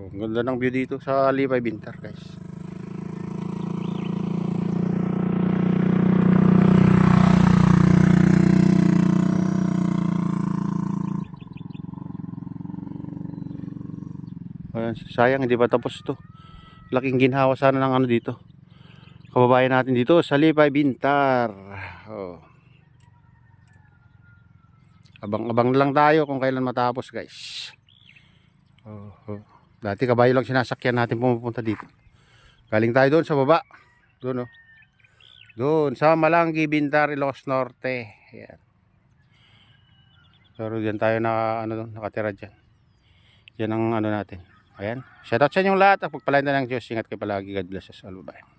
Oh, ganda ng view dito sa Lipay Bintar, guys. Ayan, sayang hindi pa tapos to. Laking ginhawa sana ng ano dito. Kababayan natin dito sa Lipay Bintar. Oh. Abang-abang lang tayo kung kailan matapos, guys. Oh, oh. Dati kabayo lang sinasakyan natin pumupunta dito. Galing tayo doon sa baba. Doon, oh. Doon sa Malanggi, Bintar, Ilocos Norte. Ayan. Pero diyan tayo na ano, nakatira diyan. Yan ang ano natin. Ayan. Shoutout sa inyong lahat. Pagpalain na ng Diyos. Ingat kayo palagi. God bless us all. Bye.